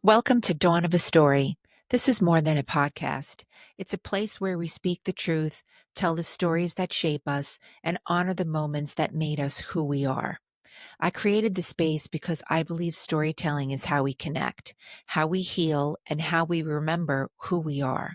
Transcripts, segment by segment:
Welcome to Dawn of a Story. This is more than a podcast. It's a place where we speak the truth, tell the stories that shape us, and honor the moments that made us who we are. I created the space because I believe storytelling is how we connect, how we heal, and how we remember who we are.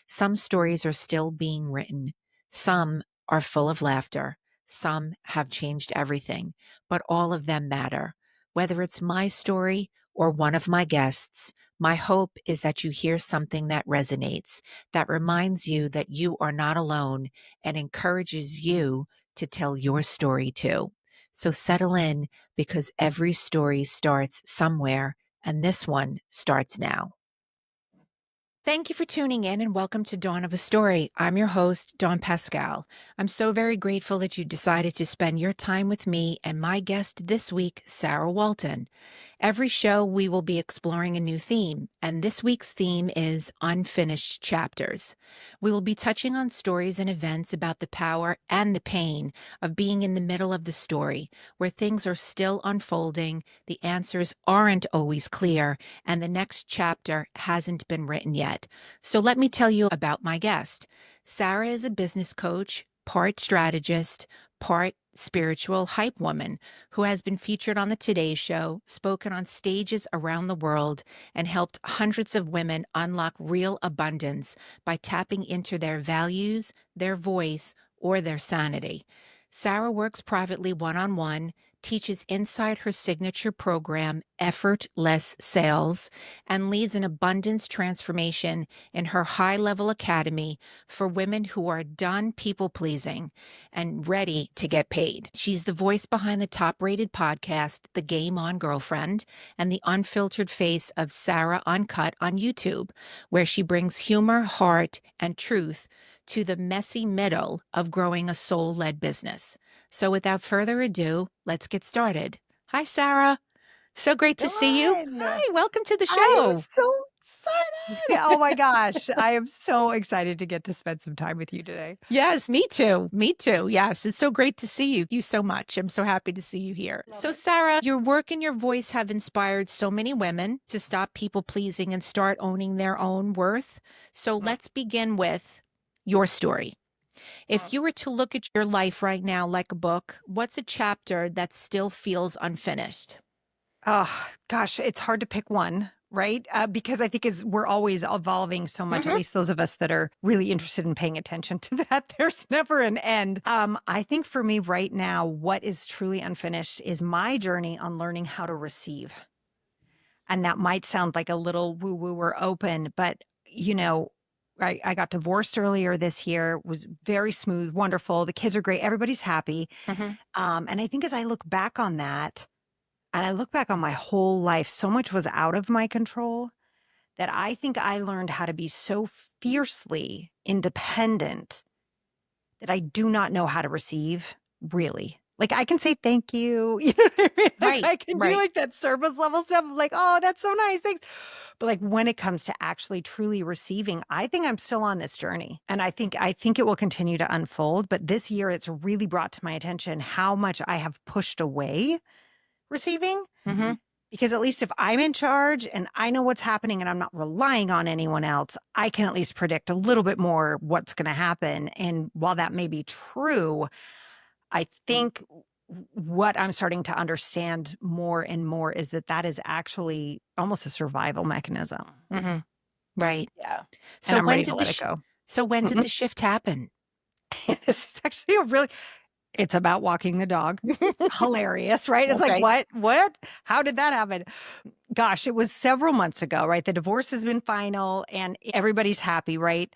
Some stories are still being written. Some are full of laughter. Some have changed everything, but all of them matter. Whether it's my story or one of my guests, my hope is that you hear something that resonates, that reminds you that you are not alone and encourages you to tell your story too. So settle in because every story starts somewhere, and this one starts now. Thank you for tuning in and welcome to Dawn of a Story. I'm your host, Dawn Pascal. I'm so very grateful that you decided to spend your time with me and my guest this week, Sarah Walton. Every show, we will be exploring a new theme, and this week's theme is unfinished chapters. We will be touching on stories and events about the power and the pain of being in the middle of the story, where things are still unfolding, the answers aren't always clear, and the next chapter hasn't been written yet. So let me tell you about my guest. Sarah is a business coach, part strategist, part spiritual hype woman who has been featured on the Today Show, spoken on stages around the world, and helped hundreds of women unlock real abundance by tapping into their values, their voice, or their sanity. Sarah works privately one-on-one, teaches inside her signature program, Effortless Sales, and leads an abundance transformation in her high-level academy for women who are done people-pleasing and ready to get paid. She's the voice behind the top-rated podcast, The Game On Girlfriend, and the unfiltered face of Sarah Uncut on YouTube, where she brings humor, heart, and truth to the messy middle of growing a soul-led business. So without further ado, let's get started. Hi, Sarah. So great to see you. Dawn! Hi, welcome to the I am show. so excited. Oh my gosh. I am so excited to get to spend some time with you today. Yes, me too. Me too. Yes, it's so great to see you. Thank you so much. I'm so happy to see you here. Love So, it. Sarah, your work and your voice have inspired so many women to stop people pleasing and start owning their own worth. So, let's begin with your story. If you were to look at your life right now like a book, what's a chapter that still feels unfinished? Oh gosh, it's hard to pick one, right? Because I think we're always evolving so much, at Mhm. least those of us that are really interested in paying attention to that. There's never an end. I think for me right now, what is truly unfinished is my journey on learning how to receive. And that might sound like a little woo woo or open, but you know, I got divorced earlier this year, was very smooth, wonderful. The kids are great. Everybody's happy. Mhm. And I think as I look back on that and I look back on my whole life, so much was out of my control that I think I learned how to be so fiercely independent that I do not know how to receive, really. Like, I can say thank you. You know what I mean? Like, Right, I can do right. like that service level stuff of like, oh, that's so nice. Thanks. But like when it comes to actually truly receiving, I think I'm still on this journey. And I think it will continue to unfold. But this year it's really brought to my attention how much I have pushed away receiving. Mhm. Because at least if I'm in charge and I know what's happening and I'm not relying on anyone else, I can at least predict a little bit more what's going to happen. And while that may be true, I think what I'm starting to understand more and more is that that is actually almost a survival mechanism. Mhm. Right. Yeah. And So I'm when ready to did the let it go. so when did Mhm. the shift happen? This is actually a really it's about walking the dog. Hilarious, right? It's like, Okay. what? What? How did that happen? Gosh, it was several months ago, right? The divorce has been final and everybody's happy, right?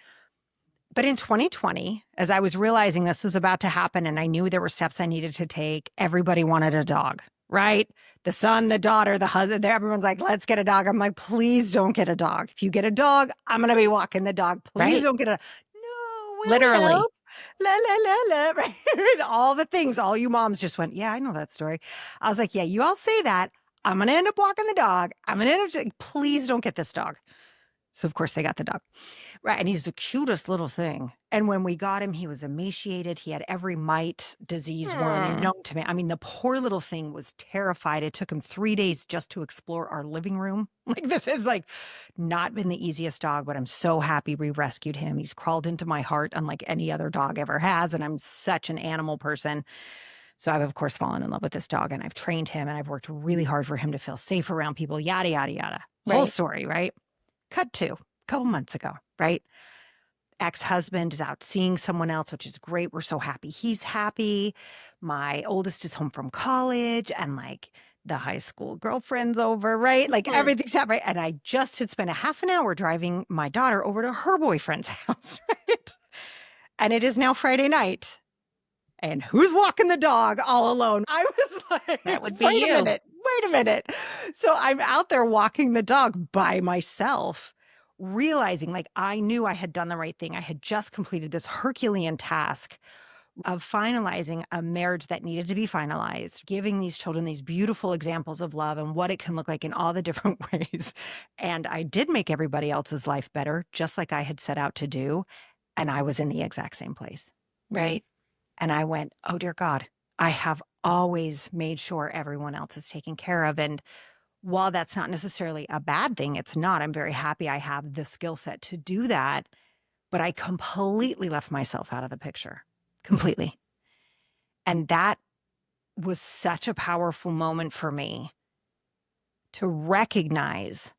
But in 2020, as I was realizing this was about to happen and I knew there were steps I needed to take, everybody wanted a dog, right? The son, the daughter, the husband, everyone's like, let's get a dog. I'm like, please don't get a dog. If you get a dog, I'm going to be walking the dog. Please Right. don't get a, no, we'll Literally. help. La, la, la, la, right? All the things, all you moms just went, yeah, I know that story. I was like, yeah, you all say that. I'm going to end up walking the dog. I'm going to end up, please don't get this dog. So, of course, they got the dog. Right, and he's the cutest little thing. And when we got him, he was emaciated. He had every mite, disease, worm Mm. known to me. I mean, the poor little thing was terrified. It took him 3 days just to explore our living room. Like, this has, like, not been the easiest dog, but I'm so happy we rescued him. He's crawled into my heart unlike any other dog ever has, and I'm such an animal person. So I've, of course, fallen in love with this dog, and I've trained him, and I've worked really hard for him to feel safe around people, yada, yada, yada. Whole Right. story, right? Cut to a couple months ago, right? Ex-husband is out seeing someone else, which is great. We're so happy he's happy. My oldest is home from college, and like the high school girlfriend's over, right? Like Mhm. everything's happening. And I just had spent a half an hour driving my daughter over to her boyfriend's house, right? And it is now Friday night. And who's walking the dog all alone? I was like, That would be wait a you. minute, wait a minute. So I'm out there walking the dog by myself, realizing like I knew I had done the right thing. I had just completed this Herculean task of finalizing a marriage that needed to be finalized, giving these children these beautiful examples of love and what it can look like in all the different ways. And I did make everybody else's life better, just like I had set out to do. And I was in the exact same place. Right. And I went, oh, dear God, I have always made sure everyone else is taken care of. And while that's not necessarily a bad thing, it's not. I'm very happy I have the skill set to do that. But I completely left myself out of the picture, completely. And that was such a powerful moment for me to recognize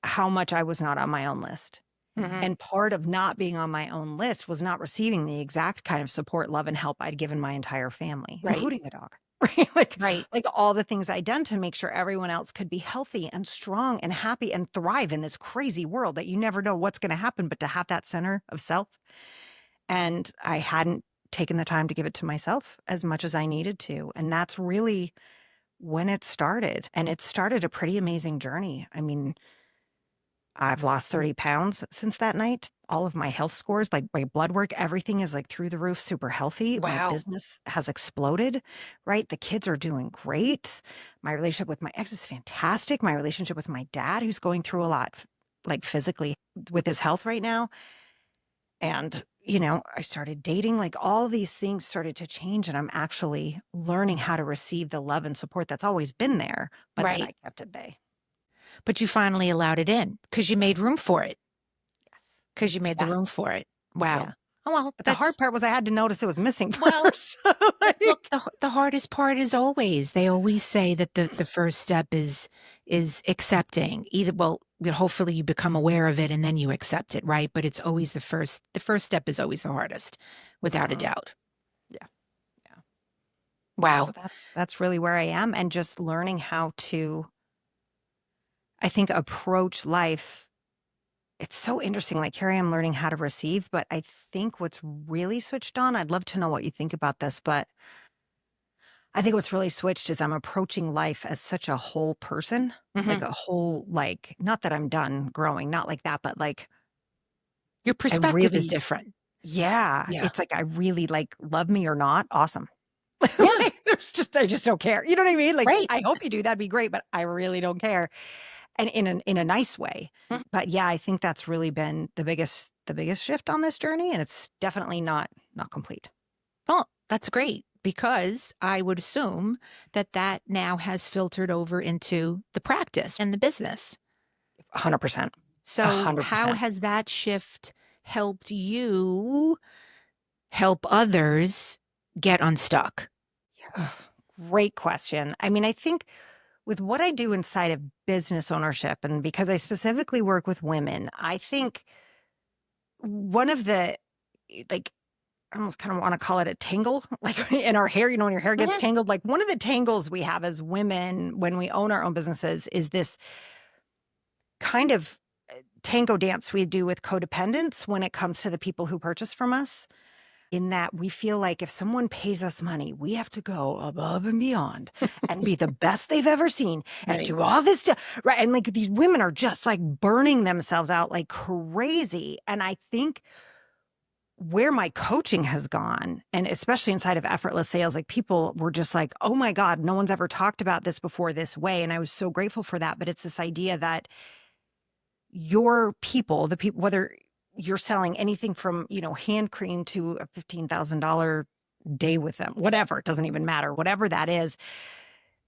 how much I was not on my own list. Mhm. And part of not being on my own list was not receiving the exact kind of support, love, and help I'd given my entire family, Right. including the dog. Right? Right. Like all the things I'd done to make sure everyone else could be healthy and strong and happy and thrive in this crazy world that you never know what's going to happen, but to have that center of self. And I hadn't taken the time to give it to myself as much as I needed to. And that's really when it started. And it started a pretty amazing journey. I mean, I've lost 30 pounds since that night. All of my health scores, like my blood work, everything is like through the roof, super healthy. My Wow. business has exploded, right? The kids are doing great. My relationship with my ex is fantastic. My relationship with my dad, who's going through a lot, like physically with his health right now. And, I started dating, like all these things started to change. And I'm actually learning how to receive the love and support that's always been there, but that Right. I kept at bay. But you finally allowed it in because you made room for it. Yes. Because you made the Yeah. room for it. Yeah. Wow. Oh, well, But the hard that's part was I had to notice it was missing well, first. look, Like, the hardest part is always they always say that the first step is accepting. Either hopefully you become aware of it and then you accept it, right? But it's always the first step is always the hardest, without a mhm. doubt. Yeah, yeah. So Wow. that's really where I am, and just learning how to, I think, approach life. It's so interesting. Like here I am learning how to receive, but I think what's really switched on, I'd love to know what you think about this, but I think what's really switched is I'm approaching life as such a whole person, like Mhm. a whole, like, not that I'm done growing, not like that, but like Your I perspective is really, different. yeah, Yeah. it's like I really like love me or not. Awesome. Yeah. Like, I just don't care. You know what I mean? Like, Right. I hope you do. That'd be great, but I really don't care. And in a nice way. Mhm. But yeah, I think that's really been the biggest shift on this journey. And it's definitely not complete. Well, that's great because I would assume that that now has filtered over into the practice and the business. 100%. So, how 100%. has that shift helped you help others get unstuck? Yeah. Great question. I mean, I think with what I do inside of business ownership, and because I specifically work with women, I think one of the, like, I almost kind of want to call it a tangle, like in our hair, when your hair gets Mhm. tangled. Like one of the tangles we have as women when we own our own businesses is this kind of tango dance we do with codependence when it comes to the people who purchase from us. In that we feel like if someone pays us money, we have to go above and beyond and be the best they've ever seen and Right. do all this stuff. Right. And like these women are just like burning themselves out like crazy. And I think where my coaching has gone, and especially inside of effortless sales, like people were just like, oh my God, no one's ever talked about this before this way. And I was so grateful for that. But it's this idea that your people, the people, whether you're selling anything from, hand cream to a $15,000 day with them, whatever, it doesn't even matter, whatever that is,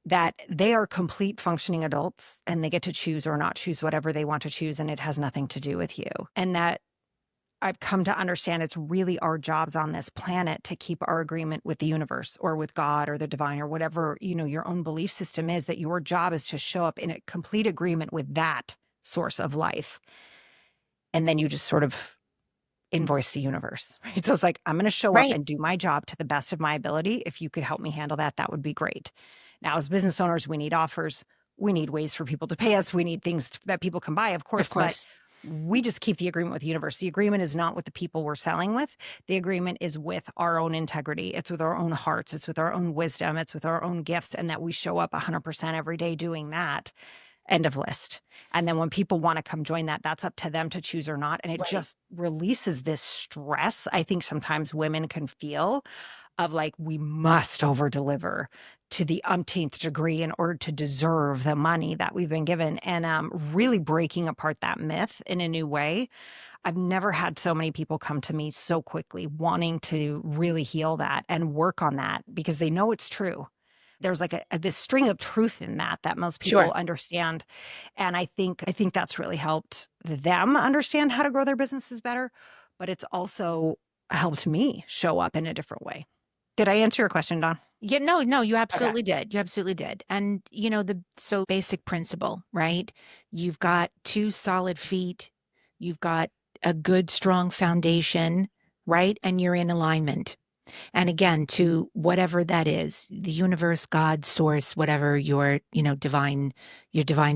that they are complete functioning adults and they get to choose or not choose whatever they want to choose. And it has nothing to do with you. And that I've come to understand it's really our jobs on this planet to keep our agreement with the universe or with God or the divine or whatever, your own belief system is, that your job is to show up in a complete agreement with that source of life. And then you just sort of invoice the universe, right? So it's like, I'm going to show up Right. and do my job to the best of my ability. If you could help me handle that, that would be great. Now, as business owners, we need offers. We need ways for people to pay us. We need things that people can buy, of Of course, but course. we just keep the agreement with the universe. The agreement is not with the people we're selling with. The agreement is with our own integrity. It's with our own hearts. It's with our own wisdom. It's with our own gifts, and that we show up 100% every day doing that. End of list. And then when people want to come join that, that's up to them to choose or not. And it Right. just releases this stress I think sometimes women can feel, of like, we must over deliver to the umpteenth degree in order to deserve the money that we've been given. And really breaking apart that myth in a new way. I've never had so many people come to me so quickly wanting to really heal that and work on that because they know it's true. There's like this string of truth in that most people Sure. understand. And I think that's really helped them understand how to grow their businesses better, but it's also helped me show up in a different way. Did I answer your question, Don? Yeah, no, no, you Okay. absolutely did. You absolutely did. And the so basic principle, right? You've got two solid feet, you've got a good strong foundation, right? And you're in alignment. And again, to whatever that is, the universe, God, source, whatever your divine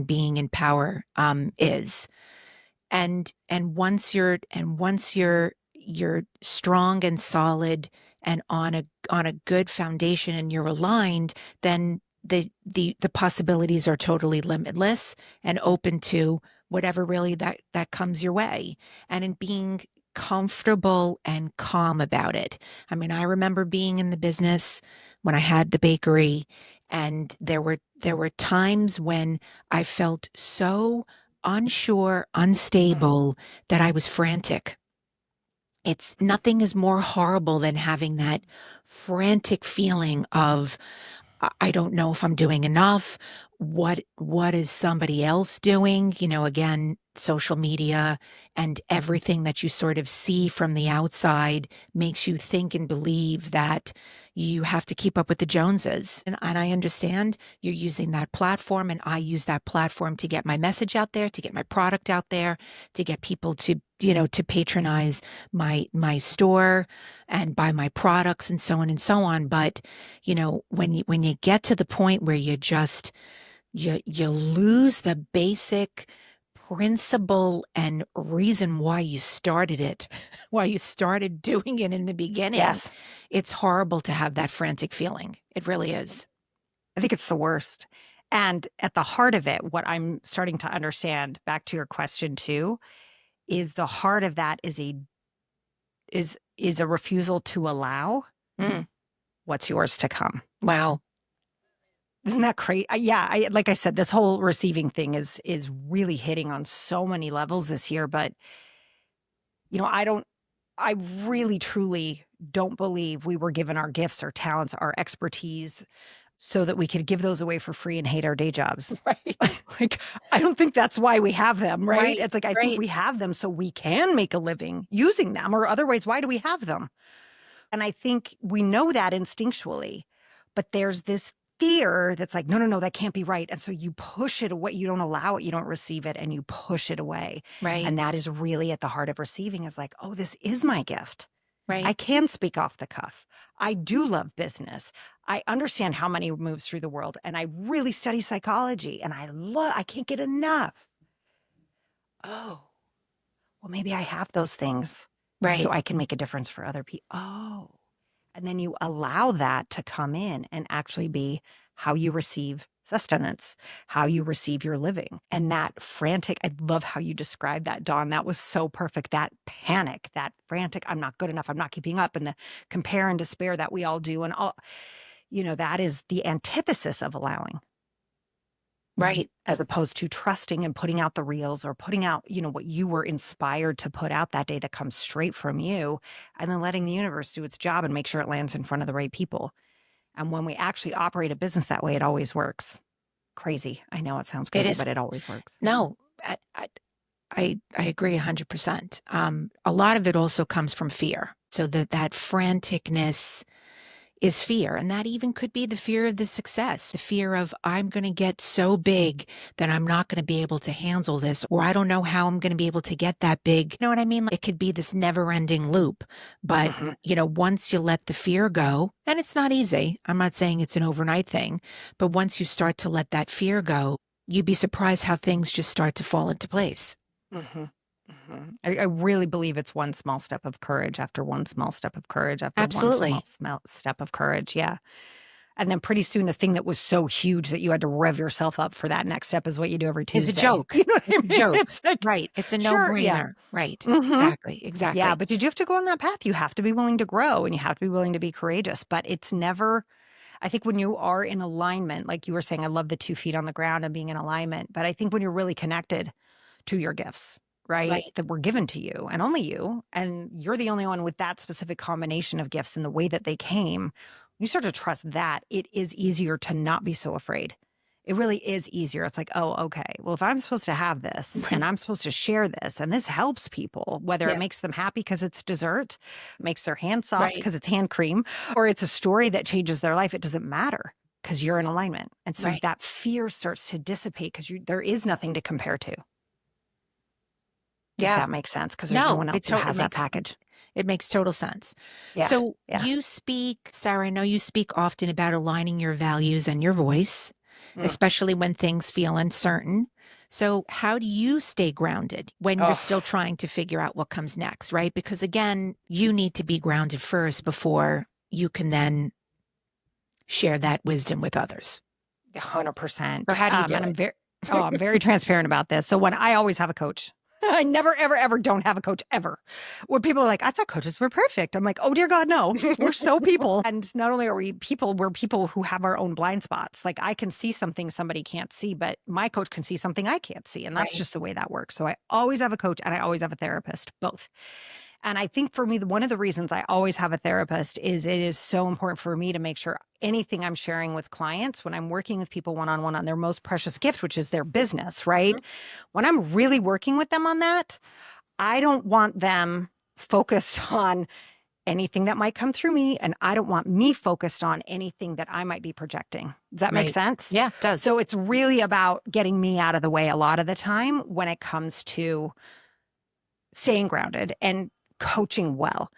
being and power is. And once you're strong and solid and on a good foundation and you're aligned, then the possibilities are totally limitless and open to whatever really that comes your way. And in being comfortable and calm about it. I mean, I remember being in the business when I had the bakery, and there were times when I felt so unsure, unstable, that I was frantic. It's nothing is more horrible than having that frantic feeling of I don't know if I'm doing enough. What is somebody else doing? Again, social media and everything that you sort of see from the outside makes you think and believe that you have to keep up with the Joneses. And I understand you're using that platform, and I use that platform to get my message out there, to get my product out there, to get people to patronize my store and buy my products and so on and so on. But when you get to the point where you lose the basic principle and reason why you started it, why you started doing it in the beginning, Yes. it's horrible to have that frantic feeling. It really is. I think it's the worst. And at the heart of it, what I'm starting to understand, back to your question too, is the heart of that is a refusal to allow Mm, what's yours to come. wow. Isn't that crazy? Yeah, like I said, this whole receiving thing is really hitting on so many levels this year. But I really truly don't believe we were given our gifts, our talents, our expertise, so that we could give those away for free and hate our day jobs. Right. Like, I don't think that's why we have them, right? Right. It's like I think Right. we have them so we can make a living using them, or otherwise, why do we have them? And I think we know that instinctually, but there's this fear that's like, no, no, no, that can't be right. And so you push it away. You don't allow it. You don't receive it, and you push it away. Right. And that is really at the heart of receiving, is like, oh, this is my gift. I Right. can speak off the cuff. I do love business. I understand how money moves through the world, and I really study psychology, and I can't get enough. Oh, well, maybe I have those things so Right. I can make a difference for other people. Oh, and then you allow that to come in and actually be how you receive sustenance, how you receive your living. And that frantic, I love how you described that, Dawn. That was so perfect. That panic, that frantic, I'm not good enough, I'm not keeping up, and the compare and despair that we all do. And that is the antithesis of allowing. Right. as opposed to trusting and putting out the reels or putting out, what you were inspired to put out that day that comes straight from you, and then letting the universe do its job and make sure it lands in front of the right people. And when we actually operate a business that way, it always works. Crazy. I know it sounds It crazy, is. but it always works. No, I agree 100%. A lot of it also comes from fear. So that franticness is fear. And that even could be the fear of the success, the fear of I'm going to get so big that I'm not going to be able to handle this, or I don't know how I'm going to be able to get that big. You know what I mean? It could be this never ending loop. But, Mhm. Once you let the fear go, and it's not easy, I'm not saying it's an overnight thing, but once you start to let that fear go, you'd be surprised how things just start to fall into place. Mhm. Mhm. I really believe it's one small step of courage after one small step of courage after one Absolutely. small step of courage. Yeah. And then pretty soon the thing that was so huge that you had to rev yourself up for that next step is what you do every Is a Tuesday. joke. You know what It's I a mean? joke. It's like, Right. It's a sure, yeah. no-brainer. Right. Mhm. Exactly. Yeah, Exactly. but you do have to go on that path. You have to be willing to grow and you have to be willing to be courageous, but it's never I think when you are in alignment, like you were saying, I love the 2 feet on the ground and being in alignment, but I think when you're really connected to your gifts, right? Right. That were given to you and only you, and you're the only one with that specific combination of gifts and the way that they came. When you start to trust that, it is easier to not be so afraid. It really is easier. It's like, oh, okay. Well, if I'm supposed to have this and Right. I'm supposed to share this and this helps people, whether it Yeah. makes them happy because it's dessert, makes their hand soft Right. because it's hand cream, or it's a story that changes their life, it doesn't matter because you're in alignment. And so Right. that fear starts to dissipate because there is nothing to compare to, if Yeah. that makes sense, because there's no No, one else who it has that makes package. total sense. Yeah. So Yeah. you speak, Sarah, I know you speak often about aligning your values and your voice, Mm. especially when things feel uncertain. So how do you stay grounded when you're Oh, still trying to figure out what comes next, right? Because again, you need to be grounded first before you can then share that wisdom with others. 100%. Or how do you do And it? I'm very transparent about this. So when I always have a coach, I never, ever, ever don't have a coach ever. Where people are like, I thought coaches were perfect. I'm like, oh dear God, no. We're so people. And not only are we people, we're people who have our own blind spots. Like I can see something somebody can't see, but my coach can see something I can't see. And that's Right. just the way that works. So I always have a coach and I always have a therapist, both. And I think for me, one of the reasons I always have a therapist is it is so important for me to make sure anything I'm sharing with clients, when I'm working with people one on one on their most precious gift, which is their business, right? Mhm. When I'm really working with them on that, I don't want them focused on anything that might come through me. And I don't want me focused on anything that I might be projecting. Does that make Right. sense? Yeah, it does. So it's really about getting me out of the way a lot of the time when it comes to staying grounded and coaching well.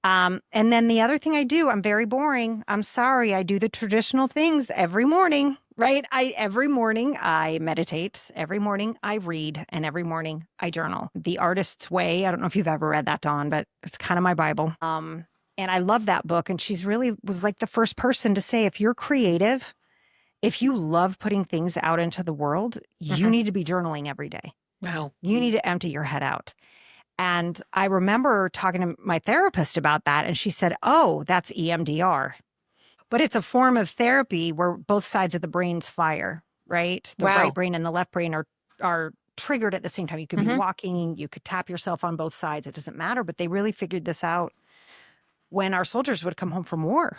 And then the other thing I do, I'm very boring. I'm sorry. I do the traditional things every morning, right? Every morning I meditate, every morning I read, and every morning I journal. The Artist's Way. I don't know if you've ever read that, Dawn, but it's kind of my Bible. And I love that book. And she's really was like the first person to say, if you're creative, if you love putting things out into the world, you Mhm. need to be journaling every day. Wow. You need to empty your head out. And I remember talking to my therapist about that, and she said, oh, that's EMDR. But it's a form of therapy where both sides of the brains fire, right? The right Wow. brain and the left brain are triggered at the same time. You could be Mhm. walking, you could tap yourself on both sides. It doesn't matter. But they really figured this out when our soldiers would come home from war,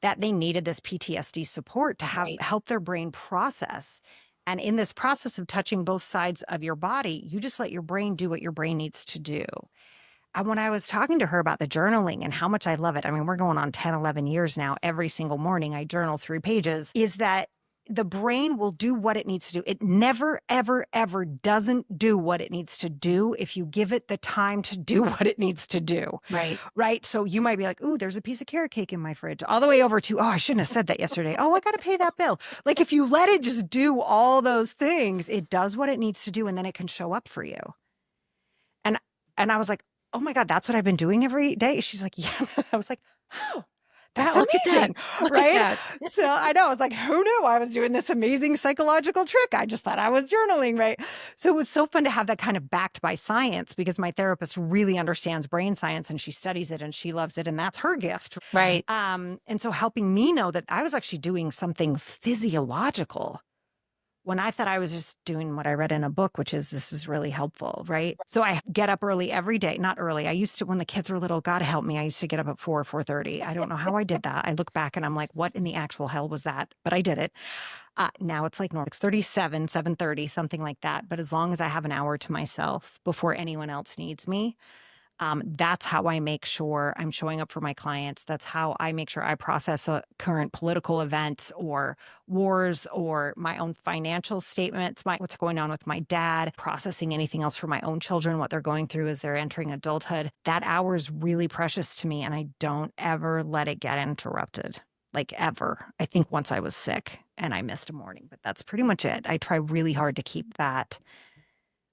that they needed this PTSD support to Right. help their brain process. And in this process of touching both sides of your body, you just let your brain do what your brain needs to do. And when I was talking to her about the journaling and how much I love it, I mean, we're going on 10, 11 years now. Every single morning I journal 3 pages, is that the brain will do what it needs to do. It never, ever, ever doesn't do what it needs to do if you give it the time to do what it needs to do. Right. Right. So you might be like, ooh, there's a piece of carrot cake in my fridge, all the way over to, oh, I shouldn't have said that yesterday. Oh, I got to pay that bill. Like if you let it just do all those things, it does what it needs to do and then it can show up for you. And I was like, "Oh my God, that's what I've been doing every day?" She's like, "Yeah." I was like, "Oh, Wow, that's look at that. amazing." Look at Right? that. So I know, I was like, "Who knew I was doing this amazing psychological trick? I just thought I was journaling," right? So it was so fun to have that kind of backed by science because my therapist really understands brain science and she studies it and she loves it and that's her gift. Right. And so helping me know that I was actually doing something physiological when I thought I was just doing what I read in a book, which is this is really helpful, right? So I get up early every day, not early. I used to, when the kids were little, God help me, I used to get up at 4:30. I don't know how I did that. I look back and I'm like, what in the actual hell was that? But I did it. Now it's like 6:37, 7:30, something like that. But as long as I have an hour to myself before anyone else needs me, that's how I make sure I'm showing up for my clients. That's how I make sure I process current political events or wars or my own financial statements, what's going on with my dad, processing anything else for my own children, what they're going through as they're entering adulthood. That hour is really precious to me, and I don't ever let it get interrupted, like ever. I think once I was sick and I missed a morning, but that's pretty much it. I try really hard to keep that.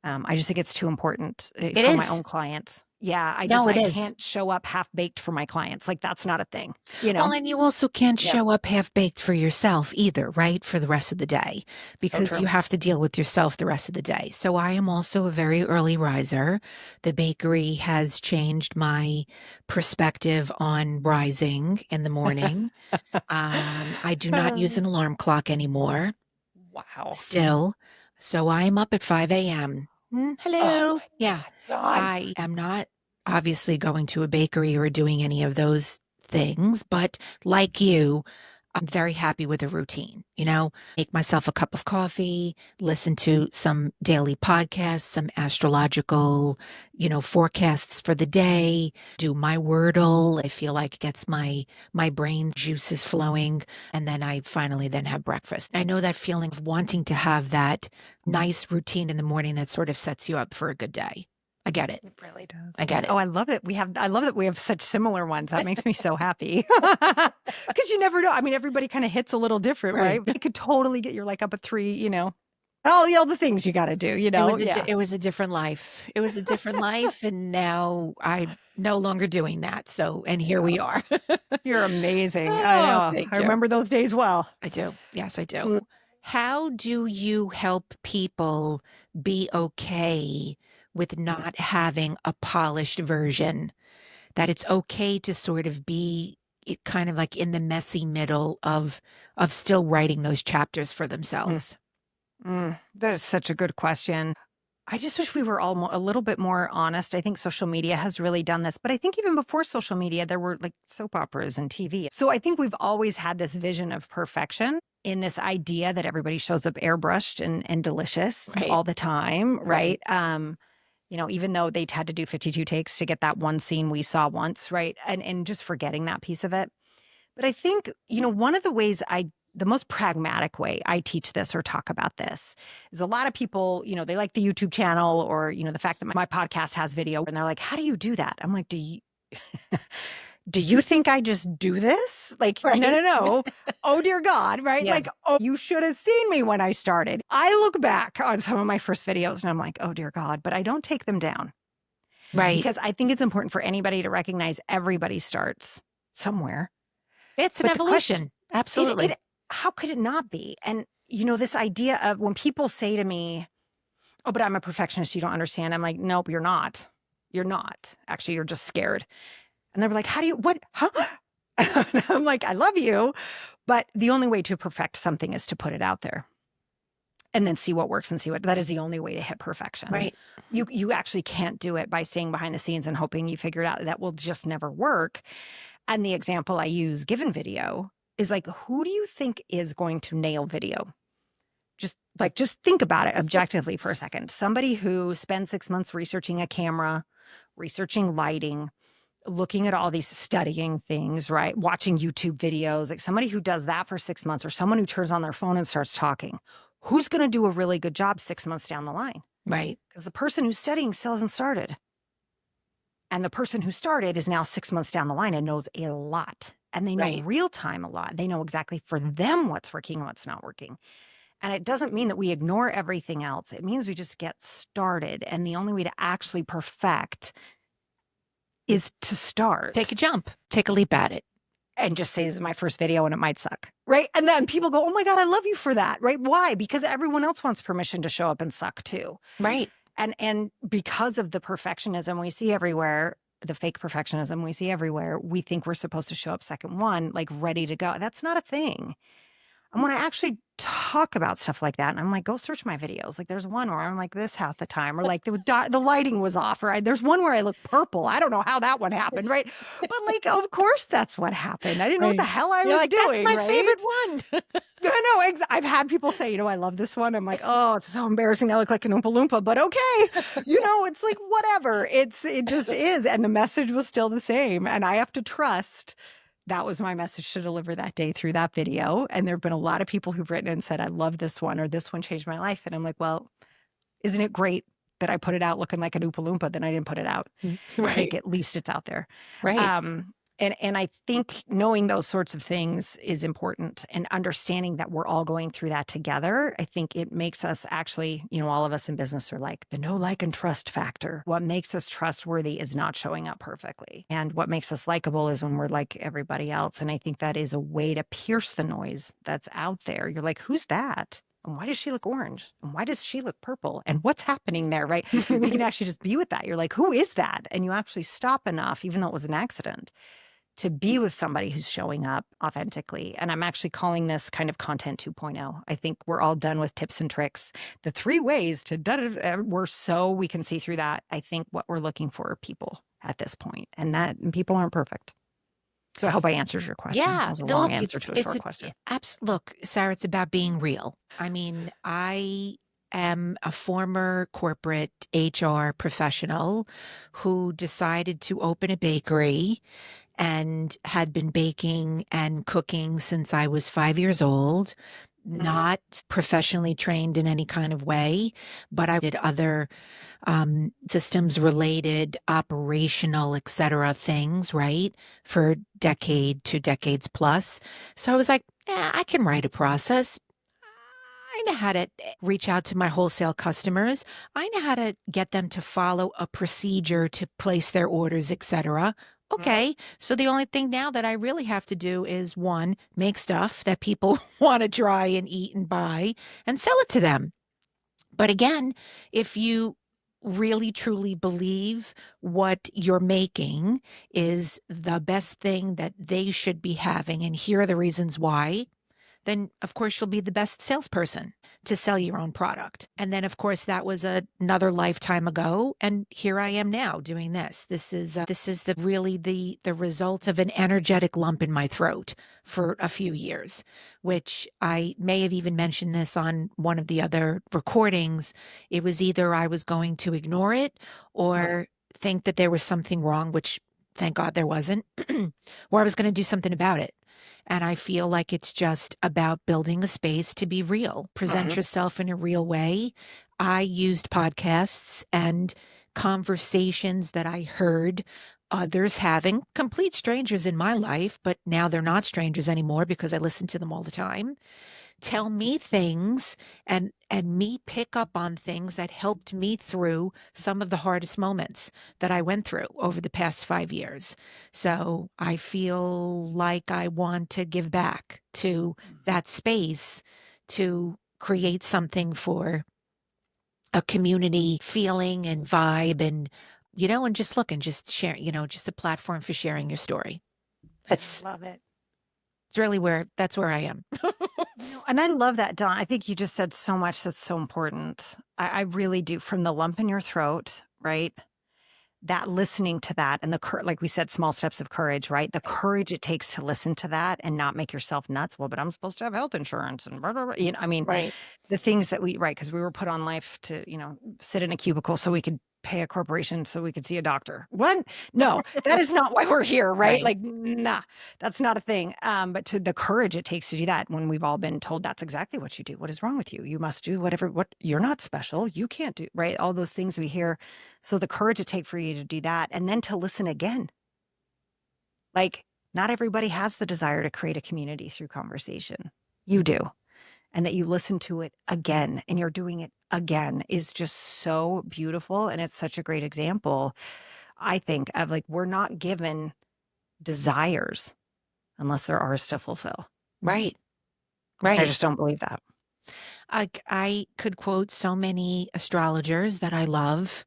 I just think it's too important It for my is. own clients. Yeah, No, it I is. can't show up half baked for my clients. Like that's not a thing, Well, and you also can't Yep. show up half baked for yourself either, right? For the rest of the day, So because true. you have to deal with yourself the rest of the day. So I am also a very early riser. The bakery has changed my perspective on rising in the morning. I do not use an alarm clock anymore Wow. still. So I'm up at 5 a.m. Oh Hello. my Yeah. God. I am not obviously going to a bakery or doing any of those things, but like you, I'm very happy with a routine. Make myself a cup of coffee, listen to some daily podcasts, some astrological, forecasts for the day, do my Wordle. I feel like it gets my brain juices flowing, and then I finally then have breakfast. I know that feeling of wanting to have that nice routine in the morning that sort of sets you up for a good day. I get it. It really does. I get it. Oh, I love it. I love that we have such similar ones. That makes me so happy. Because you never know. I mean, everybody kind of hits a little different, right? Right. It could totally get you're like up at 3, all the things you got to do, Yeah. It was a different life. It was a different life, and now I'm no longer doing that. So, and here we are. You're amazing. I Oh, know. thank I you. remember those days well. I do. Yes, I do. Mm. How do you help people be okay with not having a polished version? That it's okay to sort of be kind of like in the messy middle of still writing those chapters for Mm. themselves. That is such a good question. I just wish we were all a little bit more honest. I think social media has really done this, but I think even before social media, there were like soap operas and TV. So I think we've always had this vision of perfection in this idea that everybody shows up airbrushed and delicious Right. all the time, Right. right? Even though they'd had to do 52 takes to get that one scene we saw once, right? And just forgetting that piece of it. But I think, one of the ways the most pragmatic way I teach this or talk about this is a lot of people, they like the YouTube channel or, the fact that my podcast has video and they're like, how do you do that? I'm like, do you think I just do this? Like, Right. no. Oh, dear God, right? Yeah. Like, oh, you should have seen me when I started. I look back on some of my first videos and I'm like, oh, dear God, but I don't take them down Right. because I think it's important for anybody to recognize everybody starts somewhere. It's an But the question, evolution. Absolutely. how could it not be? And, this idea of when people say to me, oh, but I'm a perfectionist, you don't understand. I'm like, nope, you're not. You're not. Actually, you're just scared. And they were like, huh? I'm like, I love you. But the only way to perfect something is to put it out there and then see what works and that is the only way to hit perfection. Right. You actually can't do it by staying behind the scenes and hoping you figure it out. That will just never work. And the example I use given video is like, who do you think is going to nail video? Just think about it objectively for a second. Somebody who spends 6 months researching a camera, researching lighting, looking at all these studying things, right? Watching YouTube videos, like somebody who does that for 6 months or someone who turns on their phone and starts talking. Who's going to do a really good job 6 months down the line? Right. Because the person who's studying still hasn't started. And the person who started is now 6 months down the line and knows a lot. And they know Right. real time a lot. They know exactly for them what's working and what's not working. And it doesn't mean that we ignore everything else. It means we just get started. And the only way to actually perfect is to start. Take a jump. Take a leap at it. And just say, this is my first video and it might suck. Right. And then people go, oh my God, I love you for that. Right. Why? Because everyone else wants permission to show up and suck too. Right. And because of the perfectionism we see everywhere, the fake perfectionism we see everywhere, we think we're supposed to show up second one, like ready to go. That's not a thing. And when I actually talk about stuff like that, and I'm like, go search my videos. Like, there's one where I'm like this half the time, or like the lighting was off, or there's one where I look purple. I don't know how that one happened, right? But like, of course, that's what happened. I didn't know what the Right. hell I You're was like, that's doing, my right? favorite one. I know. I've had people say, I love this one. I'm like, oh, it's so embarrassing. I look like an Oompa Loompa, but okay. It's like whatever. It just is. And the message was still the same. And I have to trust that was my message to deliver that day through that video. And there have been a lot of people who've written and said, I love this one, or this one changed my life. And I'm like, well, isn't it great that I put it out looking like an Oompa Loompa? Then I didn't put it out. Right. Like, at least it's out there. Right. And I think knowing those sorts of things is important, and understanding that we're all going through that together. I think it makes us actually, all of us in business are like the know, like, and trust factor. What makes us trustworthy is not showing up perfectly. And what makes us likable is when we're like everybody else. And I think that is a way to pierce the noise that's out there. You're like, who's that? And why does she look orange? And why does she look purple? And what's happening there, right? You can actually just be with that. You're like, who is that? And you actually stop enough, even though it was an accident, to be with somebody who's showing up authentically. And I'm actually calling this kind of content 2.0. I think we're all done with tips and tricks. The 3 ways to we can see through that. I think what we're looking for are people at this point, and that people aren't perfect. So I hope I answers your question. That Yeah. was a long answer to a short It's question. look, Sarah, it's about being real. I mean, I am a former corporate HR professional who decided to open a bakery and had been baking and cooking since I was 5 years old, not professionally trained in any kind of way, but I did other systems related, operational, et cetera, things, right? For decade to decades plus. So I was like, I can write a process. I know how to reach out to my wholesale customers. I know how to get them to follow a procedure to place their orders, et cetera. Okay. So the only thing now that I really have to do is one, make stuff that people want to try and eat and buy and sell it to them. But again, if you really truly believe what you're making is the best thing that they should be having, and here are the reasons why, then of course you'll be the best salesperson to sell your own product. And then of course that was another lifetime ago, and here I am now doing this. This is the really the result of an energetic lump in my throat for a few years, which I may have even mentioned this on one of the other recordings. It was either I was going to ignore it or think that there was something wrong, which thank God there wasn't, or I was going to do something about it. And I feel like it's just about building a space to be real, present yourself in a real way. I used podcasts and conversations that I heard others having, complete strangers in my life, but now they're not strangers anymore because I listen to them all the time, tell me things and me pick up on things that helped me through some of the hardest moments that I went through over the past 5 years. So I feel like I want to give back to that space to create something for a community feeling and vibe, and and just look and just share, just a platform for sharing your story. That's Love it. it's really that's where I am. And I love that, Dawn. I think you just said so much that's so important. I really do. From the lump in your throat, right? That listening to that, and like we said, small steps of courage, right? The courage it takes to listen to that and not make yourself nuts. Well, but I'm supposed to have health insurance and blah, blah, blah. I mean, Right. the things that right, because we were put on life to, sit in a cubicle so we could pay a corporation so we could see a doctor. What? No, that is not why we're here, right? Right. Like, nah, that's not a thing. But to the courage it takes to do that, when we've all been told that's exactly what you do. What is wrong with you? You must do what you're not special. You can't do, right? All those things we hear. So the courage it takes for you to do that, and then to listen again. Like, not everybody has the desire to create a community through conversation. You do. And that you listen to it again and you're doing it again is just so beautiful. And it's such a great example, I think, of like, we're not given desires unless they're ours to fulfill. Right. I Right. just don't believe that. I could quote so many astrologers that I love.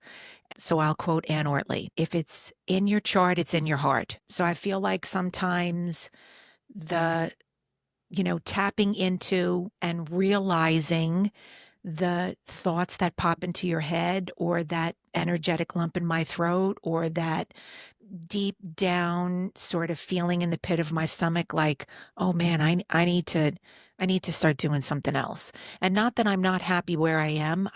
So I'll quote Ann Ortley. If it's in your chart, it's in your heart. So I feel like sometimes the tapping into and realizing the thoughts that pop into your head, or that energetic lump in my throat, or that deep down sort of feeling in the pit of my stomach, like, oh man, I need to start doing something else. And not that I'm not happy where I am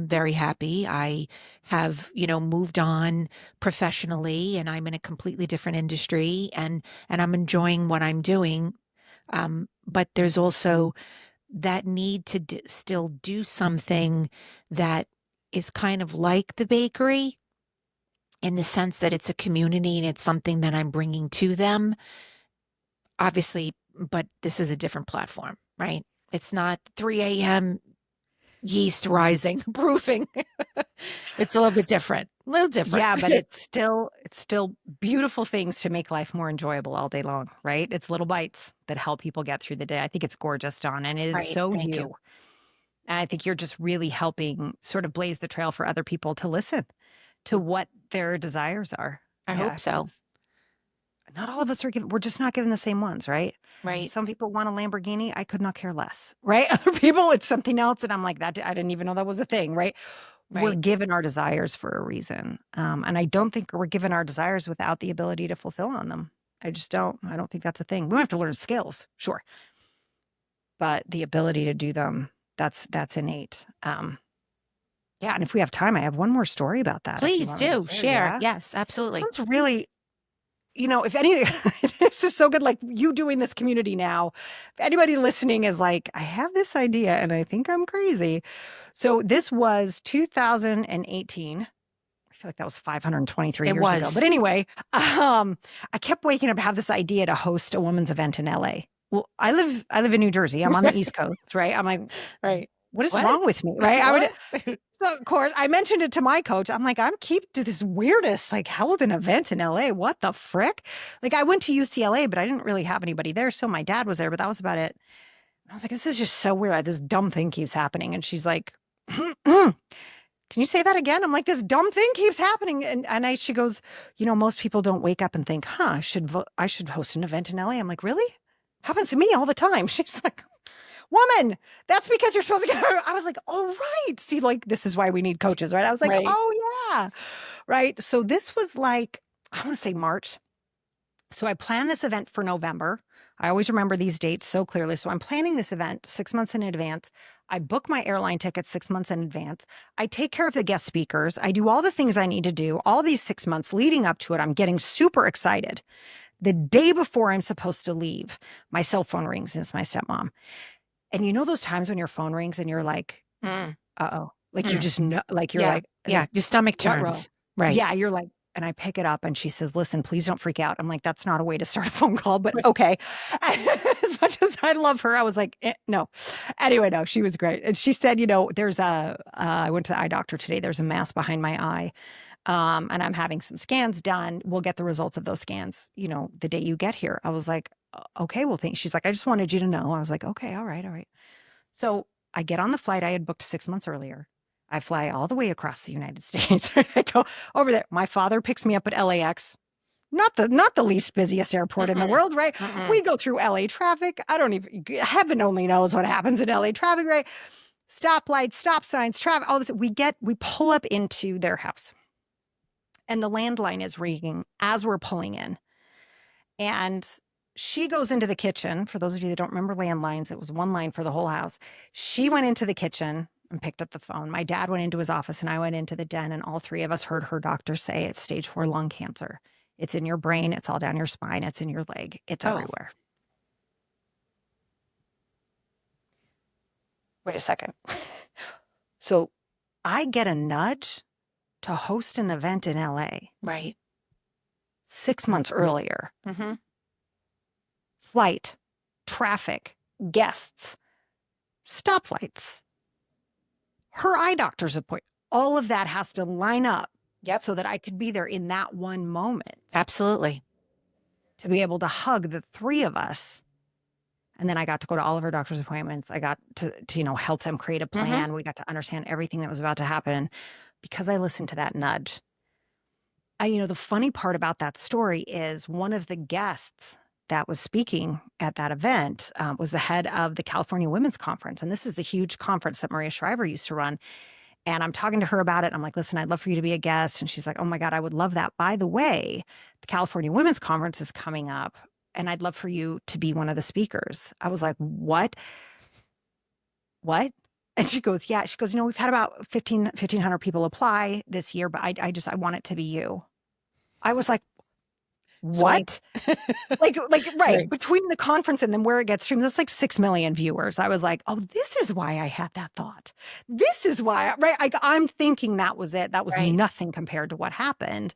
very happy. I have, moved on professionally, and I'm in a completely different industry, and I'm enjoying what I'm doing. But there's also that need to still do something that is kind of like the bakery, in the sense that it's a community and it's something that I'm bringing to them, obviously, but this is a different platform, right? It's not 3 a.m. yeast rising, proofing. It's a little bit different, a little different. Yeah, but it's still beautiful things to make life more enjoyable all day long, right? It's little bites that help people get through the day. I think it's gorgeous, Dawn, and it is Right. so Thank you. you. And I think you're just really helping sort of blaze the trail for other people to listen to what their desires are. I Yeah, hope so. because not all of us are given, we're just not given the same ones, right? Right. Some people want a Lamborghini. I could not care less, right? Other people, it's something else. And I'm like, that I didn't even know that was a thing, right? We're Right. given our desires for a reason. And I don't think we're given our desires without the ability to fulfill on them. I just don't. I don't think that's a thing. We don't have to learn skills, sure, but the ability to do them, that's innate. Yeah, and if we have time, I have one more story about that if you Please want me to do share. share. Yeah. Yes, This absolutely. one's really, if any, this is so good. Like you doing this community now, if anybody listening is like, I have this idea and I think I'm crazy. So this was 2018. I feel like that was 523 It years ago. But was. anyway, I kept waking up to have this idea to host a women's event in LA. Well, I live in New Jersey. I'm on the East Coast, right? I'm like, Right. what is What? wrong with me? Right. I would, What? so of course I mentioned it to my coach. I'm like, I'm keep to this weirdest, like held an event in LA. What the frick? Like I went to UCLA, but I didn't really have anybody there. So my dad was there, but that was about it. I was like, this is just so weird. This dumb thing keeps happening. And she's like, can you say that again? I'm like, this dumb thing keeps happening. She goes, most people don't wake up and think, I should host an event in LA. I'm like, really? Happens to me all the time. She's like, woman, that's because you're supposed to get. I was like, oh, right. See, like, this is why we need coaches, right? I was like, Right. oh, yeah. Right. So this was like, I want to say March. So I planned this event for November. I always remember these dates so clearly. So I'm planning this event 6 months in advance. I book my airline tickets 6 months in advance. I take care of the guest speakers. I do all the things I need to do all these 6 months leading up to it. I'm getting super excited. The day before I'm supposed to leave, my cell phone rings and it's my stepmom. And you know those times when your phone rings and you're like, Mm, uh-oh. Like you mm. just know, like you're Yeah. like, Yeah. Your stomach what row? turns. Right. Yeah, you're like, and I pick it up and she says, listen, please don't freak out. I'm like, that's not a way to start a phone call, but Right. okay. As much as I love her, I was like, no. Anyway, no, she was great. And she said, I went to the eye doctor today. There's a mass behind my eye. And I'm having some scans done. We'll get the results of those scans, the day you get here. I was like, okay, well, thanks. She's like, I just wanted you to know. I was like, okay, all right, all right. So I get on the flight I had booked 6 months earlier. I fly all the way across the United States. I go over there. My father picks me up at LAX. Not the least busiest airport in the Mm-mm. world, right? Mm-mm. We go through LA traffic. I don't even heaven only knows what happens in LA traffic, right? Stoplights, stop signs, traffic, all this. We pull up into their house. And the landline is ringing as we're pulling in. And she goes into the kitchen. For those of you that don't remember landlines, it was one line for the whole house. She went into the kitchen and picked up the phone. My dad went into his office and I went into the den, and all three of us heard her doctor say it's stage 4 lung cancer. It's in your brain, it's all down your spine, it's in your leg, it's Oh, everywhere. Wait a second. So I get a nudge to host an event in LA right. 6 months earlier. Mm-hmm. Flight, traffic, guests, stoplights, her eye doctor's appointment. All of that has to line up Yep. so that I could be there in that one moment Absolutely. to be able to hug the three of us. And then I got to go to all of her doctor's appointments. I got to help them create a Mm-hmm. plan. We got to understand everything that was about to happen because I listened to that nudge. The funny part about that story is one of the guests that was speaking at that event was the head of the California Women's Conference. And this is the huge conference that Maria Shriver used to run. And I'm talking to her about it. I'm like, listen, I'd love for you to be a guest. And she's like, oh my God, I would love that. By the way, the California Women's Conference is coming up and I'd love for you to be one of the speakers. I was like, what? What? And she goes, yeah. She goes, we've had about 1,500 people apply this year, but I want it to be you. I was like, what? like, right. Between the conference and then where it gets streamed, that's like 6 million viewers. I was like, oh, this is why I had that thought. This is why, right? I'm thinking that was it. That was nothing compared to what happened.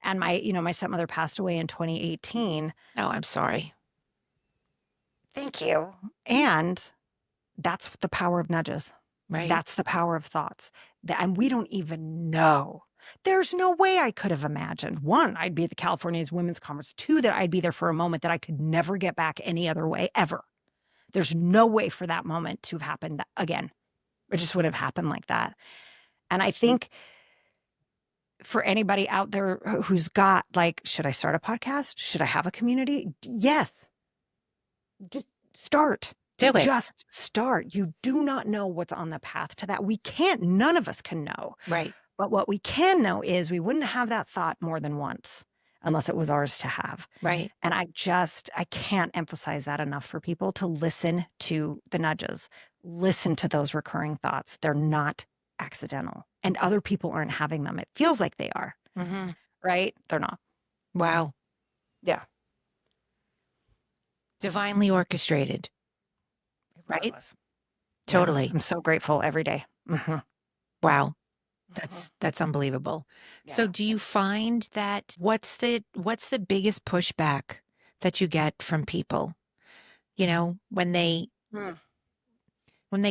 And my stepmother passed away in 2018. Oh, I'm sorry. Thank you. And that's the power of nudges. Right. That's the power of thoughts. And we don't even know. There's no way I could have imagined. One, I'd be at the California Women's Conference. Two, that I'd be there for a moment that I could never get back any other way, ever. There's no way for that moment to have happened again. It just would have happened like that. And I think for anybody out there who's got like, should I start a podcast? Should I have a community? Yes. Just start. Do it. Just start. You do not know what's on the path to that. None of us can know. Right. But what we can know is we wouldn't have that thought more than once unless it was ours to have. Right. And I can't emphasize that enough for people to listen to the nudges, listen to those recurring thoughts. They're not accidental and other people aren't having them. It feels like they are, right? They're not. Wow. Yeah. Divinely orchestrated. Right? Totally. Yeah, I'm so grateful every day. Wow. That's unbelievable. Yeah. So do you find that what's the biggest pushback that you get from people? When they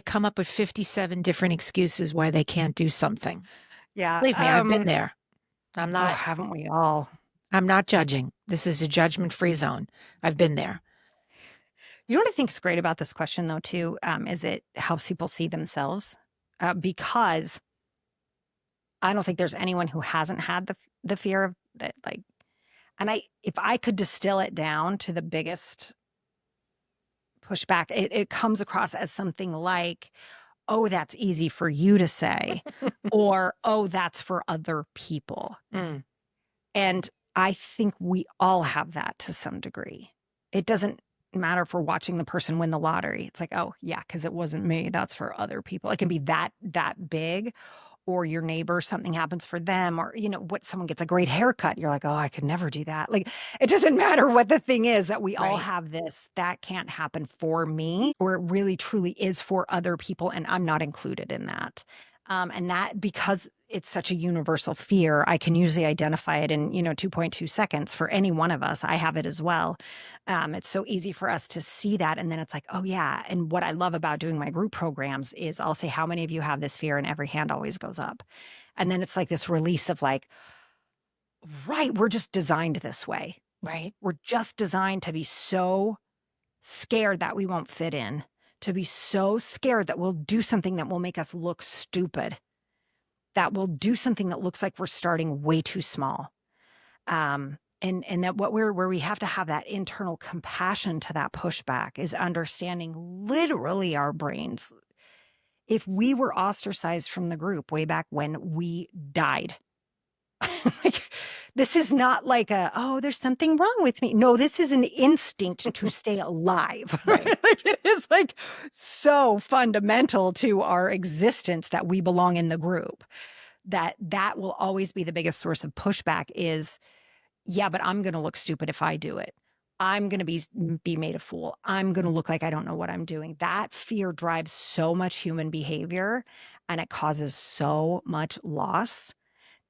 come up with 57 different excuses why they can't do something. Yeah. Believe me, I've been there. I'm not. Oh, haven't we all? I'm not judging. This is a judgment-free zone. I've been there. You know what I think is great about this question, though, too, is it helps people see themselves because I don't think there's anyone who hasn't had the fear of that. Like, and if I could distill it down to the biggest pushback, it comes across as something like, oh, that's easy for you to say, or, oh, that's for other people. And I think we all have that to some degree. It doesn't matter if we're watching the person win the lottery. It's like, oh yeah, because it wasn't me. That's for other people. It can be that big. Or your neighbor, something happens for them, or someone gets a great haircut. You're like, oh, I could never do that. Like, it doesn't matter what the thing is that we all have this, that can't happen for me, or it really truly is for other people. And I'm not included in that. And that, because it's such a universal fear, I can usually identify it in, 2.2 seconds for any one of us. I have it as well. It's so easy for us to see that. And then it's like, oh yeah. And what I love about doing my group programs is I'll say, how many of you have this fear? And every hand always goes up. And then it's like this release of like, right, we're just designed this way. Right. We're just designed to be so scared that we won't fit in, to be so scared that we'll do something that will make us look stupid, that will do something that looks like we're starting way too small. And that where we have to have that internal compassion to that pushback is understanding literally our brains. If we were ostracized from the group way back when, we died. Like, this is not like there's something wrong with me. No, this is an instinct to stay alive. Right. Like, it is like so fundamental to our existence that we belong in the group. That will always be the biggest source of pushback is, yeah, but I'm going to look stupid if I do it. I'm going to be made a fool. I'm going to look like I don't know what I'm doing. That fear drives so much human behavior and it causes so much loss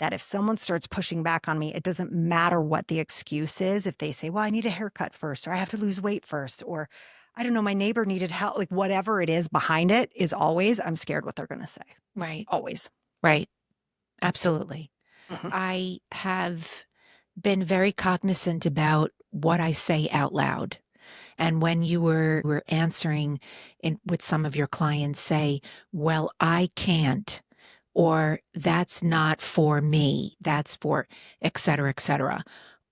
that if someone starts pushing back on me, it doesn't matter what the excuse is. If they say, well, I need a haircut first, or I have to lose weight first, or I don't know, my neighbor needed help, like whatever it is behind it is always, I'm scared what they're going to say. Right. Always. Right. Absolutely. I have been very cognizant about what I say out loud. And when you were answering with some of your clients say, well, I can't, or that's not for me, that's for et cetera,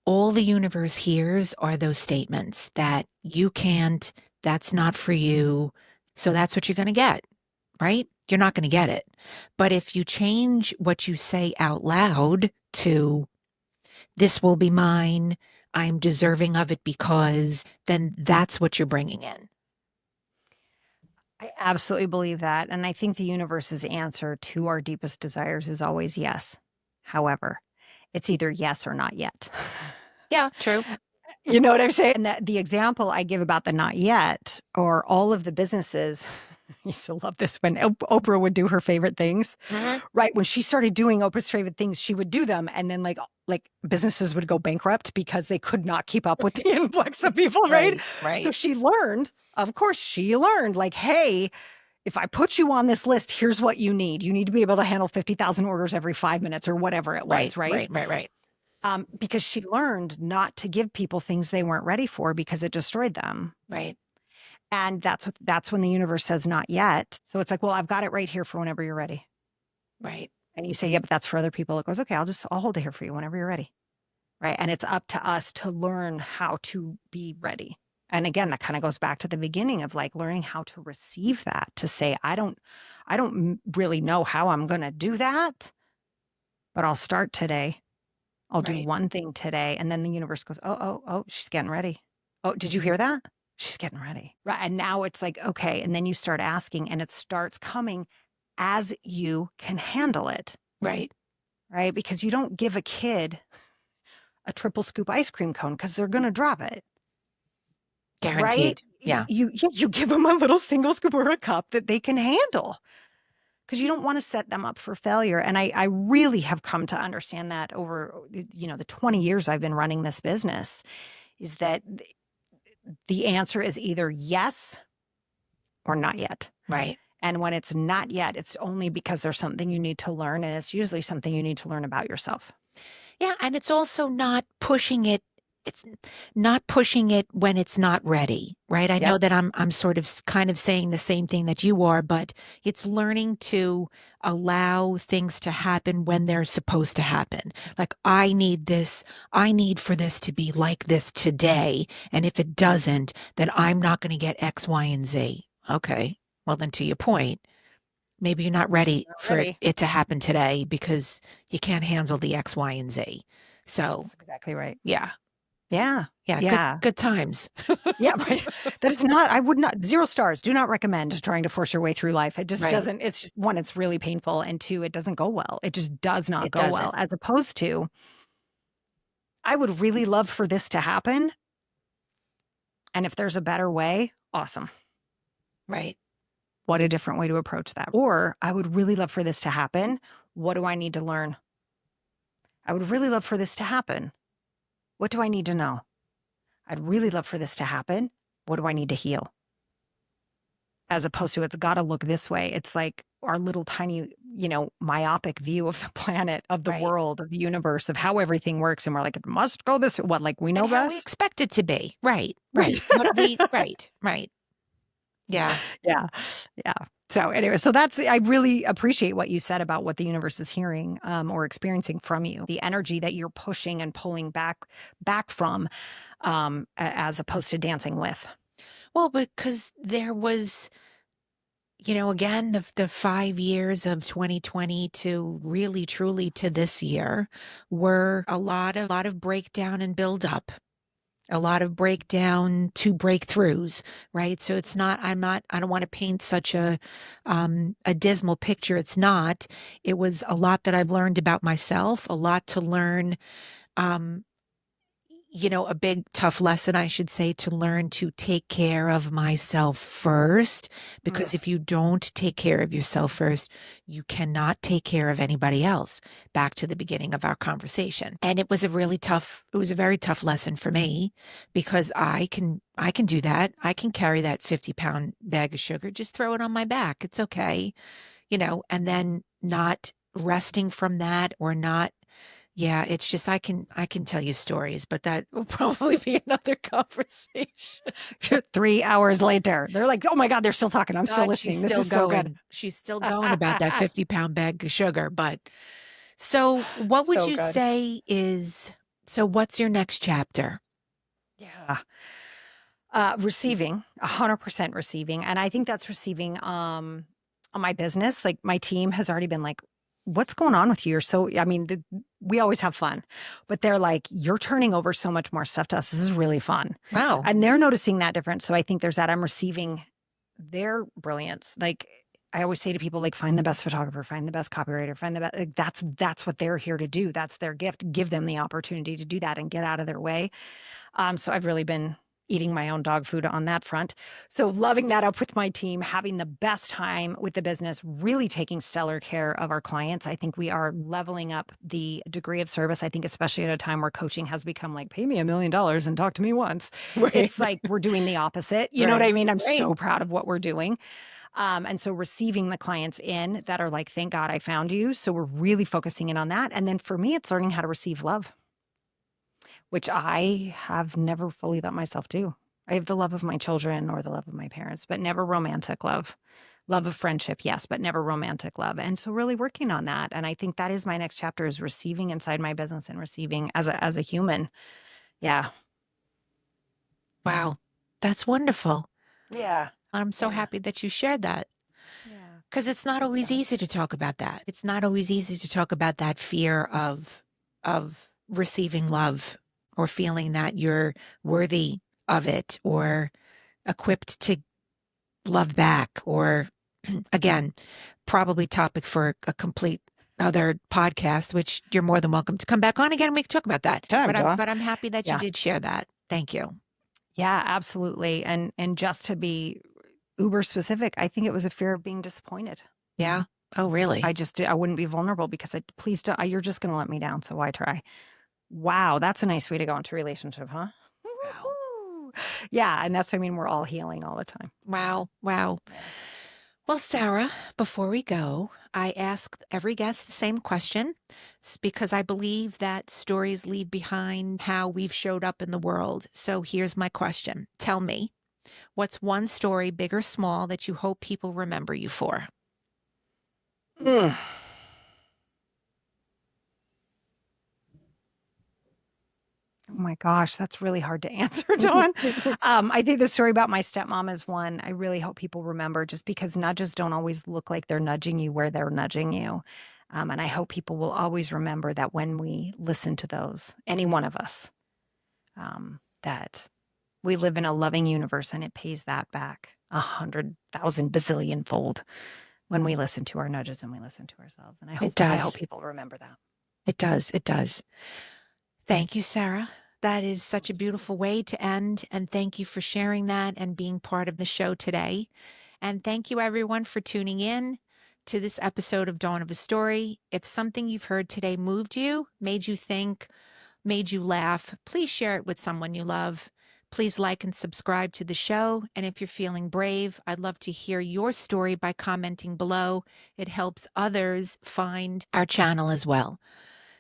all the universe hears are those statements that you can't, that's not for you. So that's what you're going to get, right? You're not going to get it. But if you change what you say out loud to, this will be mine, I'm deserving of it because, then that's what you're bringing in. I absolutely believe that. And I think the universe's answer to our deepest desires is always yes. However, it's either yes or not yet. Yeah, true. You know what I'm saying? And that the example I give about the not yet, or all of the businesses, I used to love this when Oprah would do her favorite things, Mm-hmm. right? When she started doing Oprah's favorite things, she would do them. And then like businesses would go bankrupt because they could not keep up with the influx of people, right? So Right. she learned, of course, she learned like, hey, if I put you on this list, here's what you need. You need to be able to handle 50,000 orders every 5 minutes or whatever it Right, was, right? right. Because she learned not to give people things they weren't ready for because it destroyed them. Right, And that's when the universe says not yet. So it's like, well, I've got it right here for whenever you're ready. right, And you say, yeah, but that's for other people. It goes, okay, I'll hold it here for you whenever you're ready. Right. And it's up to us to learn how to be ready. And again, that kind of goes back to the beginning of like learning how to receive that, to say, I don't really know how I'm going to do that, but I'll start today. I'll do right. one thing today. And then the universe goes, oh, she's getting ready. Oh, did you hear that? She's getting ready. Right. And now it's like, okay. And then you start asking and it starts coming as you can handle it. Right. Right. Because you don't give a kid a triple scoop ice cream cone because they're going to drop it. Right. Guaranteed. Yeah. You give them a little single scoop or a cup that they can handle because you don't want to set them up for failure. And I really have come to understand that over, the 20 years I've been running this business, is that the answer is either yes or not yet. Right. And when it's not yet, it's only because there's something you need to learn. And it's usually something you need to learn about yourself. Yeah. And it's also not pushing it. It's not pushing it when it's not ready, right? I know Yep. that I'm sort of kind of saying the same thing that you are, but it's learning to allow things to happen when they're supposed to happen. Like, I need this, I need for this to be like this today. And if it doesn't, then I'm not going to get X, Y, and Z. Okay. Well, then to your point, maybe you're not ready for Ready. it to happen today because you can't handle the X, Y, and Z. So, That's exactly right. yeah. Yeah. Yeah, Yeah. good times. Yeah, right. That is not, I would not, 0 stars. Do not recommend trying to force your way through life. It just Right. doesn't, it's just, one, it's really painful. And two, it doesn't go well. It just does not It go well. doesn't. As opposed to, I would really love for this to happen. And if there's a better way, awesome. Right. What a different way to approach that. Or I would really love for this to happen. What do I need to learn? I would really love for this to happen. What do I need to know? I'd really love for this to happen. What do I need to heal? As opposed to, it's got to look this way. It's like our little tiny, myopic view of the planet, of the Right. world, of the universe, of how everything works. And we're like, it must go this way. What, like we know And how we best? expect it to be. Right. Right. What we right. Yeah. Yeah. Yeah. So anyway, so I really appreciate what you said about what the universe is hearing or experiencing from you, the energy that you're pushing and pulling back from, as opposed to dancing with. Well, because there was, again, the 5 years of 2020 to really truly to this year were a lot of breakdown and build up. A lot of breakdown to breakthroughs, right? So it's not, I don't want to paint such a dismal picture. It's not. It was a lot that I've learned about myself, a lot to learn, um, a big tough lesson, I should say, to learn to take care of myself first. Because if you don't take care of yourself first, you cannot take care of anybody else. Back to the beginning of our conversation. And it was a very tough lesson for me, because I can do that. I can carry that 50-pound bag of sugar, just throw it on my back. It's okay. And then not resting from that, or not. Yeah, it's just, I can tell you stories, but that will probably be another conversation. 3 hours later, they're like, oh my God, they're still talking. I'm still God, listening. she's This still is so good. going. She's still going about that 50-pound bag of sugar. But so what would So you good. say is So what's your next chapter? Yeah. Receiving, 100% receiving. And I think that's receiving on my business. Like my team has already been like, what's going on with you? You're so, I mean, we always have fun, but they're like, you're turning over so much more stuff to us. This is really fun. Wow. And they're noticing that difference. So I think there's that. I'm receiving their brilliance. Like I always say to people, like, find the best photographer, find the best copywriter, find the best, like, that's what they're here to do. That's their gift. Give them the opportunity to do that and get out of their way. So I've really been eating my own dog food on that front. So loving that up with my team, having the best time with the business, really taking stellar care of our clients. I think we are leveling up the degree of service. I think especially at a time where coaching has become like, pay me $1 million and talk to me once. Right. It's like we're doing the opposite. You know what I Right. mean? I'm Right. so proud of what we're doing. And so receiving the clients in that are like, thank God I found you. So we're really focusing in on that. And then for me, it's learning how to receive love, which I have never fully let myself do. I have the love of my children or the love of my parents, but never romantic love. Love of friendship, yes, but never romantic love. And so really working on that. And I think that is my next chapter, is receiving inside my business and receiving as a human. Yeah. Wow. That's wonderful. Yeah. I'm so Yeah. happy that you shared that. Yeah. Because it's not Thanks, always Jen. easy to talk about that. It's not always easy to talk about that fear of receiving love or feeling that you're worthy of it or equipped to love back or again, probably topic for a complete other podcast, which you're more than welcome to come back on again and we can talk about that. Time, John. But I'm happy that you Yeah. did share that. Thank you. Yeah, absolutely. And just to be uber specific, I think it was a fear of being disappointed. Yeah. Oh, really? I wouldn't be vulnerable because please don't, you're just going to let me down. So why try? Wow, that's a nice way to go into a relationship, huh? Wow. Woo-hoo. Yeah, and that's what I mean. We're all healing all the time. Wow. Wow. Yeah. Well, Sarah, before we go, I ask every guest the same question because I believe that stories leave behind how we've showed up in the world. So here's my question. Tell me, what's one story, big or small, that you hope people remember you for? Mm. Oh my gosh, that's really hard to answer, Dawn. I think the story about my stepmom is one I really hope people remember, just because nudges don't always look like they're nudging you where they're nudging you. And I hope people will always remember that when we listen to those, any one of us, that we live in a loving universe and it pays that back 100,000 bazillion fold when we listen to our nudges and we listen to ourselves. And It I hope does. people remember that. It does. It does. Thank you, Sarah. That is such a beautiful way to end. And thank you for sharing that and being part of the show today. And thank you, everyone, for tuning in to this episode of Dawn of a Story. If something you've heard today moved you, made you think, made you laugh, please share it with someone you love. Please like and subscribe to the show. And if you're feeling brave, I'd love to hear your story by commenting below. It helps others find our channel as well.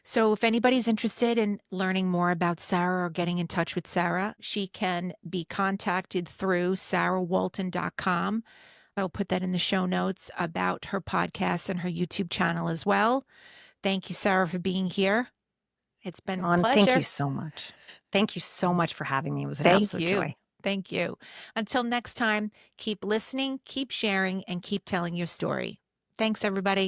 So if anybody's interested in learning more about Sarah or getting in touch with Sarah, she can be contacted through sarahwalton.com. I'll put that in the show notes about her podcast and her YouTube channel as well. Thank you, Sarah, for being here. It's been a Dawn, thank pleasure. you so much. Thank you so much for having me. It was an Thank absolute you. joy. Thank you. Until next time, keep listening, keep sharing, and keep telling your story. Thanks, everybody.